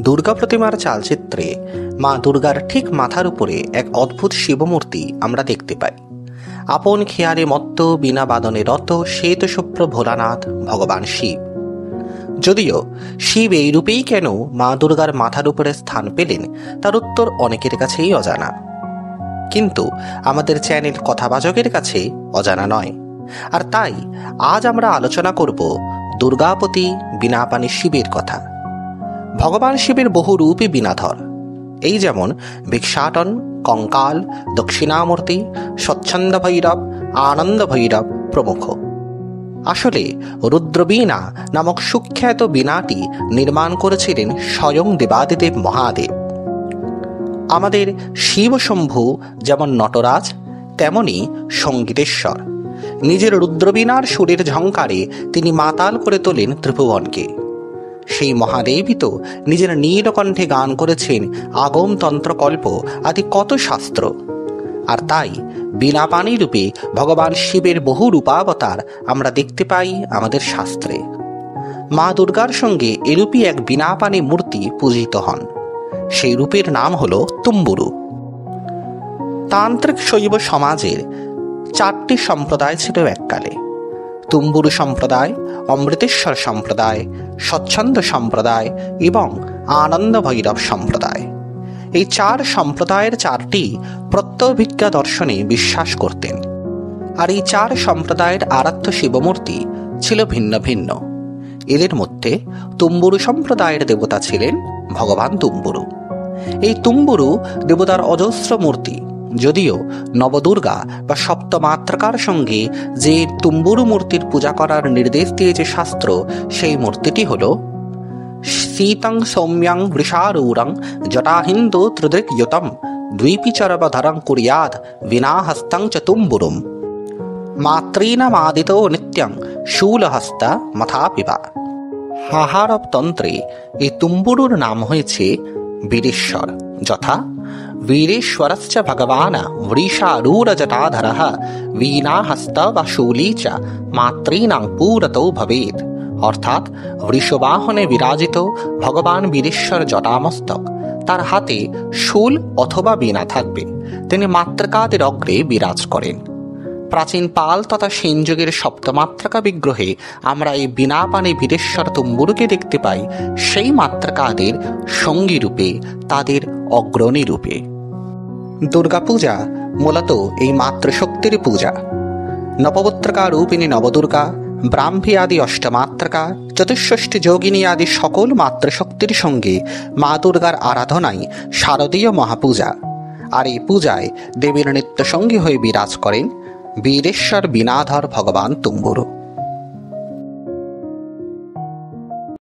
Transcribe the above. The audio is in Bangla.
দুর্গা প্রতিমার চালচিত্রে মা দুর্গার ঠিক মাথার উপরে এক অদ্ভুত শিবমূর্তি আমরা দেখতে পাই। আপন খেয়ালে মত্ত বিনা বাদনে রত শ্বেতশুভ্র ভোলানাথ ভগবান শিব। যদিও শিব এই রূপেই কেন মা দুর্গার মাথার উপরে স্থান পেলেন তার উত্তর অনেকের কাছেই অজানা, কিন্তু আমাদের চ্যানেল কথাবাচকের কাছে অজানা নয়। আর তাই আজ আমরা আলোচনা করব দুর্গাপতি বীণাপাণি শিবের কথা। ভগবান শিবের বহু রূপই বীণাধর। এই যেমন ভিক্ষাটন, কঙ্কাল, দক্ষিণামূর্তি, স্বচ্ছন্দ ভৈরব, আনন্দ ভৈরব প্রমুখ। আসলে রুদ্রবীণা নামক সুখ্যাত বীণাটি নির্মাণ করেছিলেন স্বয়ং দেবাদিদেব মহাদেব। আমাদের শিবশম্ভু যেমন নটরাজ, তেমনি সঙ্গীতেশ্বর। নিজের রুদ্রবীণার সুরের ঝঙ্কারে তিনি মাতাল করে তোলেন ত্রিভুবনকে। সেই মহাদেবই তো নিজের নীলকণ্ঠে গান করেছেন আগম তন্ত্রকল্প আদি কত শাস্ত্র। আর তাই বীণাপাণি রূপে ভগবান শিবের বহু রূপাবতার আমরা দেখতে পাই আমাদের শাস্ত্রে। মা দুর্গার সঙ্গে এরূপই এক বীণাপাণি মূর্তি পূজিত হন। সেই রূপের নাম হল তুম্বুরু। তান্ত্রিক শৈব সমাজের 4টি সম্প্রদায় ছিল এককালে: তুম্বুরু সম্প্রদায়, অমৃতেশ্বর সম্প্রদায়, স্বচ্ছন্দ সম্প্রদায় এবং আনন্দ ভৈরব সম্প্রদায়। এই 4 সম্প্রদায়ের 4টি প্রত্যভিজ্ঞা দর্শনে বিশ্বাস করতেন। আর এই 4 সম্প্রদায়ের আরাধ্য শিবমূর্তি ছিল ভিন্ন ভিন্ন। এদের মধ্যে তুম্বুরু সম্প্রদায়ের দেবতা ছিলেন ভগবান তুম্বুরু। এই তুম্বুরু দেবতার অজস্র মূর্তি। যদিও নবদুর্গা বা সপ্তমাত্রাকার সঙ্গে যে তুম্বুরু মূর্তির পূজা করার নির্দেশ দিয়েছে শাস্ত্র, সেই মূর্তিটি হল শীতং সৌম্যং বৃষারূঢ়ং জটাহিন্দু ত্রিদৃগ্যুতম দ্বীপিচরবধরং কুর্যাৎ বিনাহস্তং চ তুম্বুরুম মাতৃনামাদিতো নিত্যং শূলহস্তা মথাপিবা। হাহারব তন্ত্রে এই তুম্বুরুর নাম হয়েছে বীরেশ্বর, যথা বীরেশ্বরশ্চ ভগবান বৃষারূঢ়জটাধরঃ বীণাহস্ত বা শূলী চ মাতৃনাং পুরতো ভবেৎ। অর্থাৎ বৃষবাহনে বিরাজিত ভগবান বীরেশ্বর জটামস্তক, তার হাতে শূল অথবা বীণা থাকবে। তিনি মাতৃকাদের অগ্রে বিরাজ করেন। প্রাচীন পাল তথা সেন যুগের সপ্তমাত্রিকা বিগ্রহে আমরা এই বীণাপাণি বীরেশ্বর তুম্বুরুকে দেখতে পাই সেই মাতৃকাদের সঙ্গী রূপে, তাদের অগ্রণী রূপে। দুর্গাপূজা মূলত এই মাতৃশক্তির পূজা। নবপত্রিকা রূপিণী নবদুর্গা, ব্রাহ্মী আদি অষ্টমাত্রিকা, চতুষ্ষষ্ঠী যোগিনী আদি সকল মাতৃশক্তির সঙ্গে মা দুর্গার আরাধনাই শারদীয় মহাপূজা। আর এই পূজায় দেবীর নিত্যসঙ্গী হয়ে বিরাজ করেন বীরেশ্বর বীণাধর ভগবান তুম্বুরু।